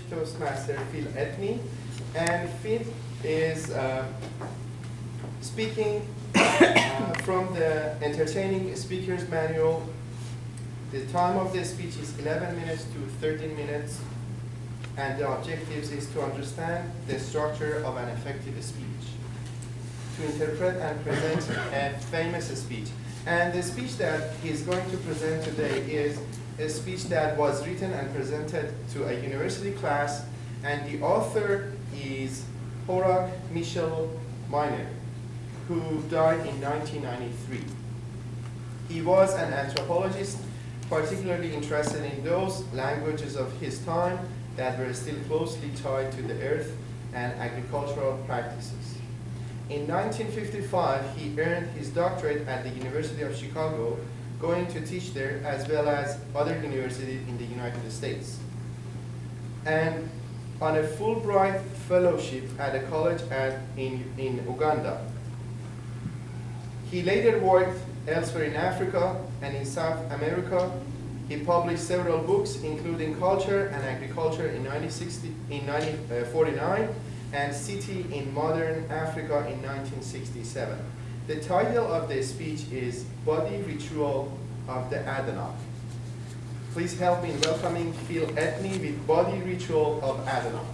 Toastmaster Phil Edney, and Phil is speaking from the Entertaining Speaker's Manual. The time of the speech is 11 minutes to 13 minutes, and the objectives is to understand the structure of an effective speech, to interpret and present a famous speech. And the speech that he's going to present today is a speech that was written and presented to a university class, and the author is Horak Michel Miner, who died in 1993. He was an anthropologist, particularly interested in those languages of his time that were still closely tied to the earth and agricultural practices. In 1955, he earned his doctorate at the University of Chicago, going to teach there as well as other universities in the United States, and on a Fulbright fellowship at a college in Uganda. He later worked elsewhere in Africa and in South America. He published several books, including Culture and Agriculture in 1949, and City in Modern Africa in 1967. The title of the speech is Body Ritual of the Adanac. Please help me in welcoming Phil Edney with Body Ritual of Adanac.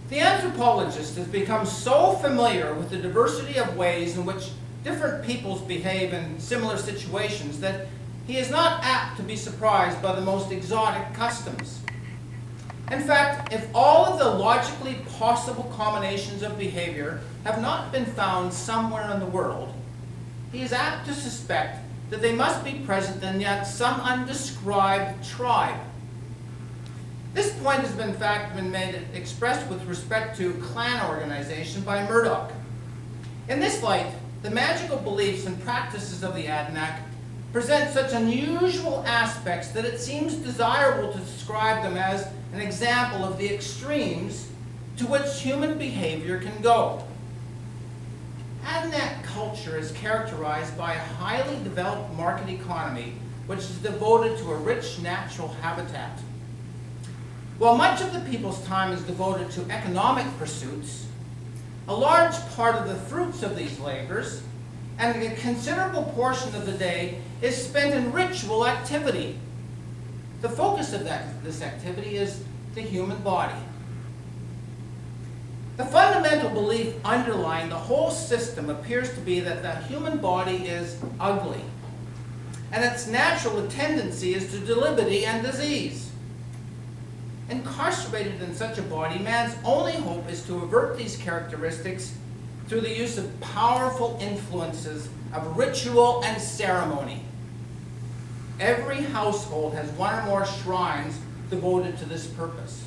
The anthropologist has become so familiar with the diversity of ways in which different peoples behave in similar situations that he is not apt to be surprised by the most exotic customs. In fact, if all of the logically possible combinations of behavior have not been found somewhere in the world, he is apt to suspect that they must be present in yet some undescribed tribe. This point has in fact been expressed with respect to clan organization by Murdoch. In this light, the magical beliefs and practices of the adanac present such unusual aspects that it seems desirable to describe them as an example of the extremes to which human behavior can go. Adanac culture is characterized by a highly developed market economy which is devoted to a rich natural habitat. While much of the people's time is devoted to economic pursuits, a large part of the fruits of these labors and a considerable portion of the day is spent in ritual activity. The focus of this activity is the human body. The fundamental belief underlying the whole system appears to be that the human body is ugly, and its natural tendency is to debility and disease. Incarcerated in such a body, man's only hope is to avert these characteristics through the use of powerful influences of ritual and ceremony. Every household has one or more shrines devoted to this purpose.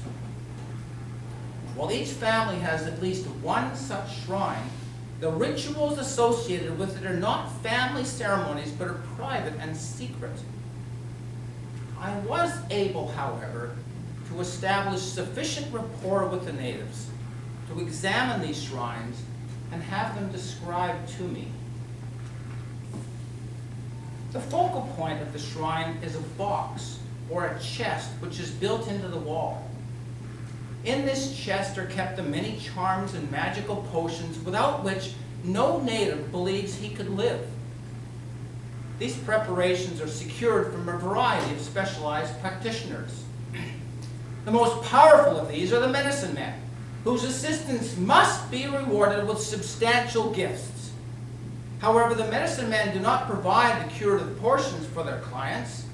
While each family has at least one such shrine, the rituals associated with it are not family ceremonies but are private and secret. I was able, however, to establish sufficient rapport with the natives to examine these shrines and have them described to me. The focal point of the shrine is a box or a chest which is built into the wall. In this chest are kept the many charms and magical potions without which no native believes he could live. These preparations are secured from a variety of specialized practitioners. The most powerful of these are the medicine men, whose assistants must be rewarded with substantial gifts. However, the medicine men do not provide the curative portions for their clients,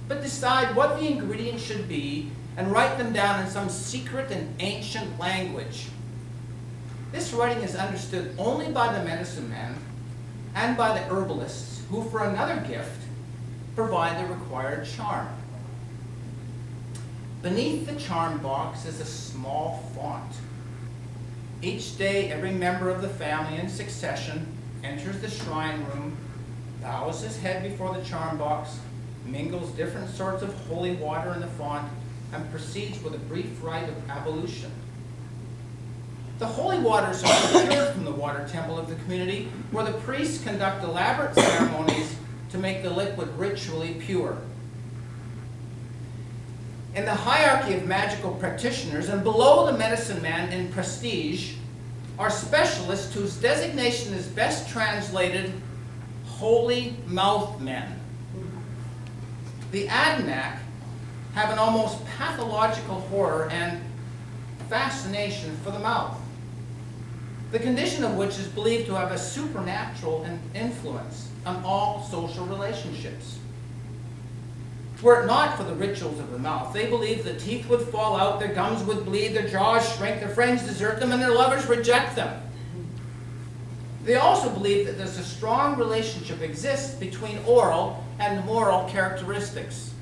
but decide what the ingredients should be and write them down in some secret and ancient language. This writing is understood only by the medicine men and by the herbalists, who for another gift provide the required charm. Beneath the charm box is a small font. Each day, every member of the family in succession enters the shrine room, bows his head before the charm box, mingles different sorts of holy water in the font, and proceeds with a brief rite of ablution. The holy waters are procured from the water temple of the community, where the priests conduct elaborate ceremonies to make the liquid ritually pure. In the hierarchy of magical practitioners, and below the medicine man in prestige, are specialists whose designation is best translated holy mouth men. The adanac have an almost pathological horror and fascination for the mouth, the condition of which is believed to have a supernatural influence on all social relationships. Were it not for the rituals of the mouth, they believe the teeth would fall out, their gums would bleed, their jaws shrink, their friends desert them, and their lovers reject them. They also believe that there's a strong relationship exists between oral and moral characteristics.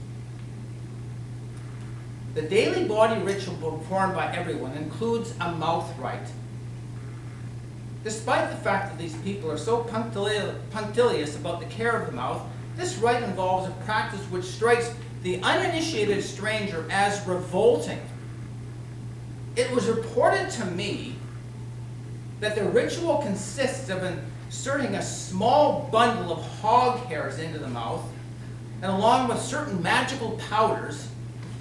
The daily body ritual performed by everyone includes a mouth rite. Despite the fact that these people are so punctilious about the care of the mouth, this rite involves a practice which strikes the uninitiated stranger as revolting. It was reported to me that the ritual consists of inserting a small bundle of hog hairs into the mouth, and along with certain magical powders,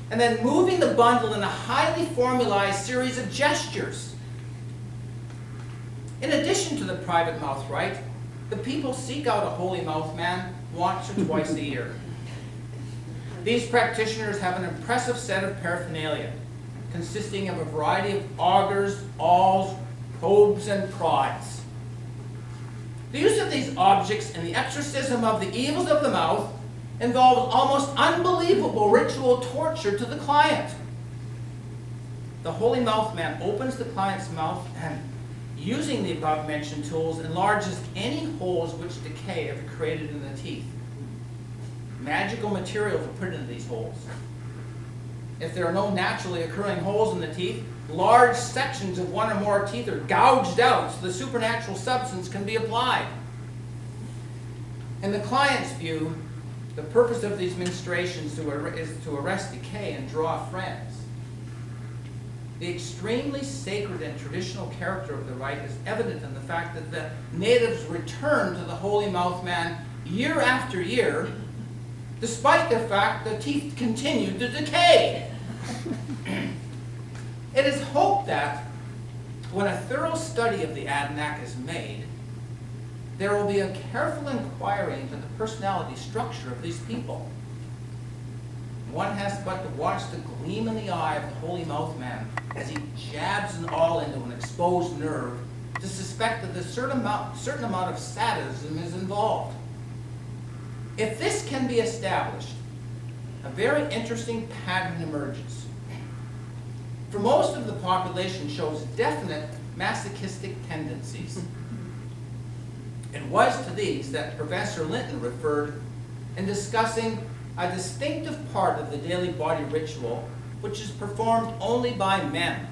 and then moving the bundle in a highly formalized series of gestures. In addition to the private mouth rite, the people seek out a holy mouth man once or twice a year. These practitioners have an impressive set of paraphernalia, consisting of a variety of augurs, awls, probes, and prods. The use of these objects in the exorcism of the evils of the mouth involves almost unbelievable ritual torture to the client. The holy mouth man opens the client's mouth and, using the above-mentioned tools, enlarges any holes which decay have created in the teeth. Magical materials are put into these holes. If there are no naturally occurring holes in the teeth, large sections of one or more teeth are gouged out so the supernatural substance can be applied. In the client's view, the purpose of these ministrations is to arrest decay and draw friends. The extremely sacred and traditional character of the rite is evident in the fact that the natives return to the holy mouth man year after year, despite the fact the teeth continue to decay. It is hoped that when a thorough study of the adanac is made, there will be a careful inquiry into the personality structure of these people. One has but to watch the gleam in the eye of the holy mouth man as he jabs an awl into an exposed nerve to suspect that a certain amount of sadism is involved. If this can be established, a very interesting pattern emerges. For most of the population shows definite masochistic tendencies. It was to these that Professor Linton referred in discussing a distinctive part of the daily body ritual which is performed only by men.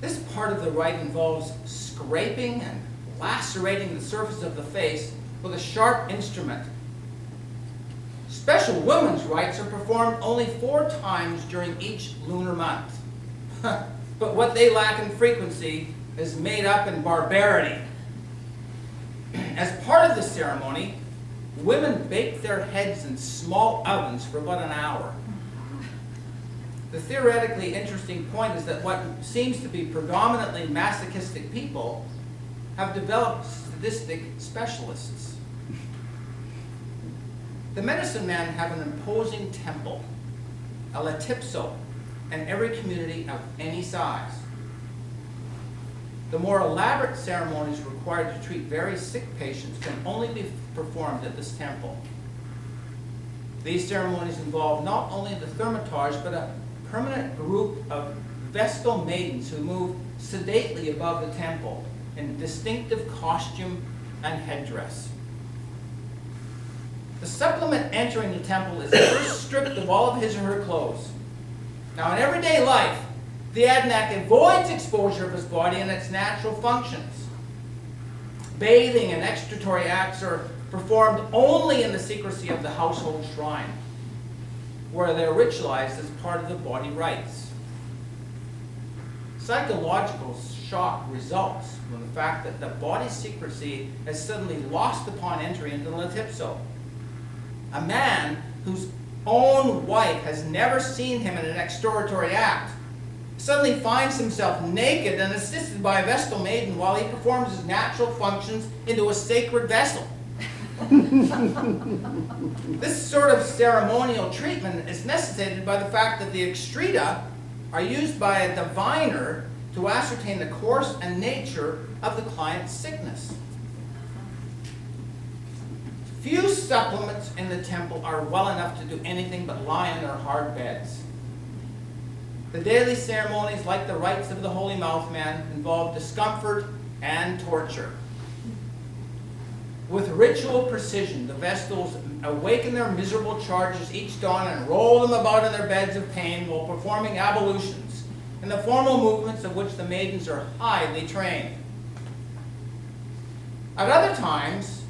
This part of the rite involves scraping and lacerating the surface of the face with a sharp instrument. Special women's rites are performed only 4 times during each lunar month. But what they lack in frequency is made up in barbarity. As part of the ceremony, women bake their heads in small ovens for about an hour. The theoretically interesting point is that what seems to be predominantly masochistic people have developed sadistic specialists. The medicine men have an imposing temple, a latipso, in every community of any size. The more elaborate ceremonies required to treat very sick patients can only be performed at this temple. These ceremonies involve not only the thermitage, but a permanent group of vestal maidens who move sedately above the temple in distinctive costume and headdress. The supplement entering the temple is first stripped of all of his or her clothes. Now, in everyday life, the adanac avoids exposure of his body and its natural functions. Bathing and extratory acts are performed only in the secrecy of the household shrine, where they are ritualized as part of the body rites. psychological shock results from the fact that the body's secrecy is suddenly lost upon entry into the Letipso. A man whose own wife has never seen him in an exploratory act suddenly finds himself naked and assisted by a Vestal maiden while he performs his natural functions into a sacred vessel. This sort of ceremonial treatment is necessitated by the fact that the excreta are used by a diviner to ascertain the course and nature of the client's sickness. Few supplements in the temple are well enough to do anything but lie on their hard beds. The daily ceremonies, like the rites of the Holy Mouth Man, involve discomfort and torture. With ritual precision, the Vestals awaken their miserable charges each dawn and roll them about in their beds of pain while performing ablutions, in the formal movements of which the maidens are highly trained. At other times,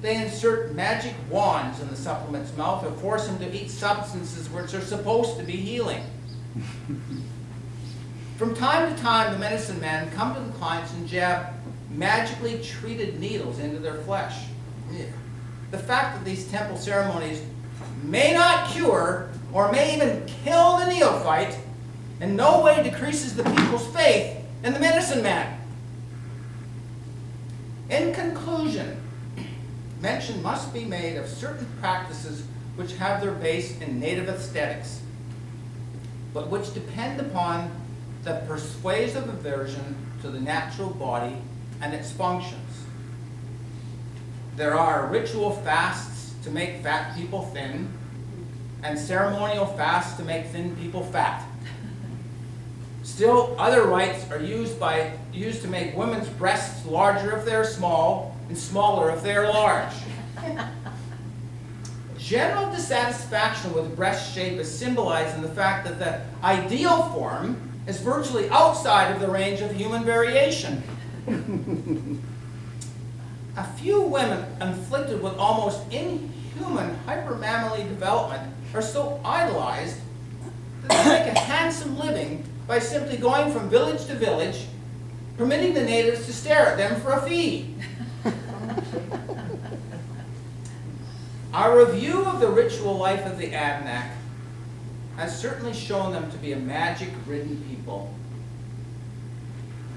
they insert magic wands in the supplement's mouth or force him to eat substances which are supposed to be healing. From time to time, the medicine men come to the clients and jab magically treated needles into their flesh. The fact that these temple ceremonies may not cure or may even kill the neophyte in no way decreases the people's faith in the medicine man. In conclusion, mention must be made of certain practices which have their base in native aesthetics, but which depend upon the persuasive aversion to the natural body and its functions. There are ritual fasts to make fat people thin, and ceremonial fasts to make thin people fat. Still, other rites are used to make women's breasts larger if they're small, and smaller if they're large. General dissatisfaction with breast shape is symbolized in the fact that the ideal form is virtually outside of the range of human variation. A few women afflicted with almost inhuman hypermammary development are so idolized that they make a handsome living by simply going from village to village, permitting the natives to stare at them for a fee. Our review of the ritual life of the adanac has certainly shown them to be a magic-ridden people.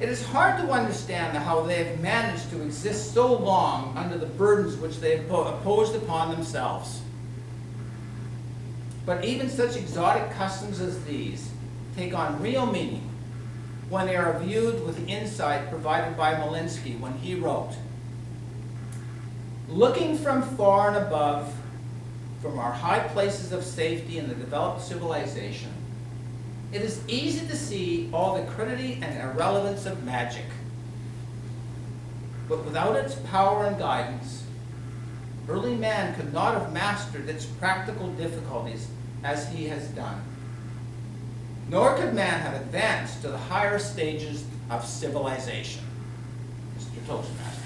It is hard to understand how they have managed to exist so long under the burdens which they have imposed upon themselves. But even such exotic customs as these take on real meaning when they are viewed with the insight provided by Molinsky when he wrote, "Looking from far and above, from our high places of safety in the developed civilization, it is easy to see all the crudity and irrelevance of magic. But without its power and guidance, early man could not have mastered its practical difficulties as he has done. Nor could man have advanced to the higher stages of civilization." Mr. Toastmaster.